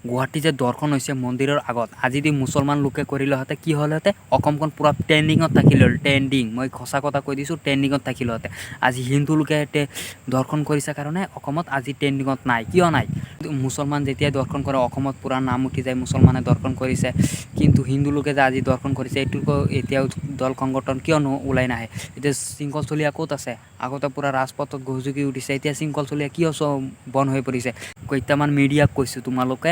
গুৱাহাটী যে দৰ্শন হৈছে মন্দিৰৰ আগত আজি যদি মুছলমান লোকে কৰিলেহেঁতে কি হ'লহেঁতে অসমখন পূৰা ট্ৰেণ্ডিঙত থাকিলে ট্ৰেণ্ডিং মই সঁচা কথা কৈ দিছোঁ ট্ৰেণ্ডিঙত থাকিলেহেঁতে আজি হিন্দু লোকে দৰ্শন কৰিছে কাৰণে অসমত আজি ট্ৰেণ্ডিঙত নাই কিয় নাই মুছলমান যেতিয়াই দৰ্শন কৰে অসমত পূৰা নাম উঠি যায় মুছলমানে দৰ্শন কৰিছে কিন্তু হিন্দু লোকে যে আজি দৰ্শন কৰিছে এইটো এতিয়াও দল সংগঠন কিয় ওলাই নাহে এতিয়া শৃংখল চলীয়া ক'ত আছে আগতে পূৰা ৰাজপথত গজুকি উঠিছে এতিয়া শৃংখল চলীয়া কিয় বন্ধ হৈ পৰিছে কেইটামান মিডিয়াক কৈছোঁ তোমালোকে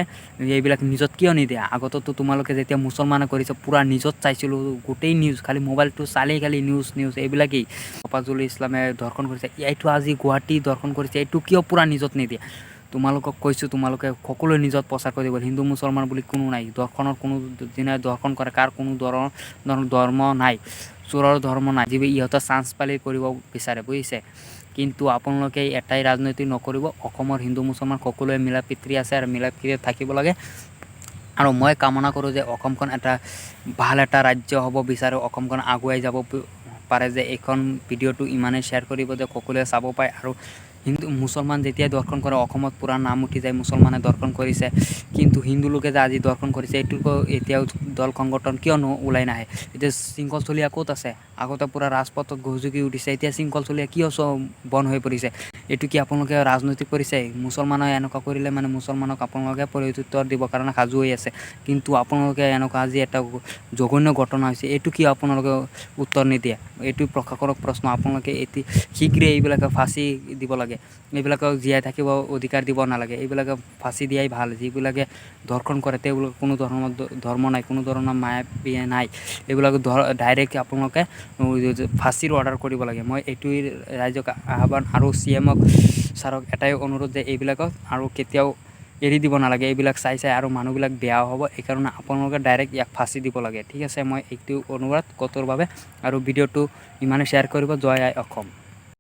এইবিলাক নিউজত কিয় নিদিয়া আগতেতো তোমালোকে যেতিয়া মুছলমানে কৰিছে পূৰা নিউজত চাইছিলোঁ গোটেই নিউজ খালি মোবাইলটো চালেই খালি নিউজ এইবিলাকেই আফাজুল ইছলামে দৰ্শন কৰিছে এইটো আজি গুৱাহাটী দৰ্শন কৰিছে এইটো কিয় পূৰা নিউজত নিদিয়ে তোমালোকক কৈছোঁ তোমালোকে সকলোৱে নিউজত প্ৰচাৰ কৰিব হিন্দু মুছলমান বুলি কোনো নাই দৰ্শনৰ কোনো দিনা দৰ্শন কৰে কাৰ কোনো ধৰ্ম নাই চোৰৰ ধৰ্ম নাই যিবোৰ ইহঁতৰ চান্স পালেই কৰিব বিচাৰে বুজিছে কিন্তু আপোনালোকে এটাই ৰাজনীতি নকৰিব অসমৰ হিন্দু মুছলমান সকলোৱে মিলা প্ৰীতি আছে আৰু মিলা প্ৰীতি থাকিব লাগে আৰু মই কামনা কৰোঁ যে অসমখন এটা ভাল এটা ৰাজ্য হ'ব বিচাৰোঁ অসমখন আগুৱাই যাব পাৰে যে এইখন ভিডিঅ'টো ইমানেই শ্বেয়াৰ কৰিব যে সকলোৱে চাব পায় আৰু হিন্দু মুছলমান যেতিয়াই দৰ্শন কৰে অসমত পূৰা নাম উঠি যায় মুছলমানে দৰ্শন কৰিছে কিন্তু হিন্দু লোকে যে আজি দৰ্শন কৰিছে এইটো এতিয়াও দল সংগঠন কিয় ওলাই নাহে এতিয়া শৃংখল চলীয়া ক'ত আছে আগতে পূৰা ৰাজপথত গজুকি উঠিছে এতিয়া শৃংখল চলীয়া কিয় বন্ধ হৈ পৰিছে এইটো কি আপোনালোকে ৰাজনৈতিক কৰিছে মুছলমানে এনেকুৱা কৰিলে মানে মুছলমানক আপোনালোকে প্ৰত্যুত্তৰ দিব কাৰণে সাজু হৈ আছে কিন্তু আপোনালোকে এনেকুৱা আজি এটা জঘন্য ঘটনা হৈছে এইটো কি আপোনালোকে উত্তৰ নিদিয়ে এইটো প্ৰশাসনক প্ৰশ্ন আপোনালোকে এটি শীঘ্ৰে এইবিলাকে ফাঁচি দিব লাগে এইবিলাকক জীয়াই থাকিব অধিকাৰ দিব নালাগে এইবিলাকে ফাঁচি দিয়াই ভাল যিবিলাকে দৰ্শন কৰে তেওঁলোকে কোনো ধৰ্ম নাই কোনো ধৰণৰ মায়া বিয়া নাই এইবিলাক ডাইৰেক্ট আপোনালোকে ফাঁচিৰ অৰ্ডাৰ কৰিব লাগে মই এইটোৱেই ৰাইজক আহ্বান আৰু CMক ছাৰক এটাই অনুৰোধ যে এইবিলাকক আৰু কেতিয়াও এৰি দিব নালাগে এইবিলাক চাই আৰু মানুহবিলাক বেয়া হ'ব এইকাৰণে আপোনালোকে ডাইৰেক্ট ইয়াক ফাঁচি দিব লাগে ঠিক আছে মই এইটো অনুৰোধ কঠোৰভাৱে আৰু ভিডিঅ'টো ইমানে শ্বেয়াৰ কৰিব জয় আই অসম।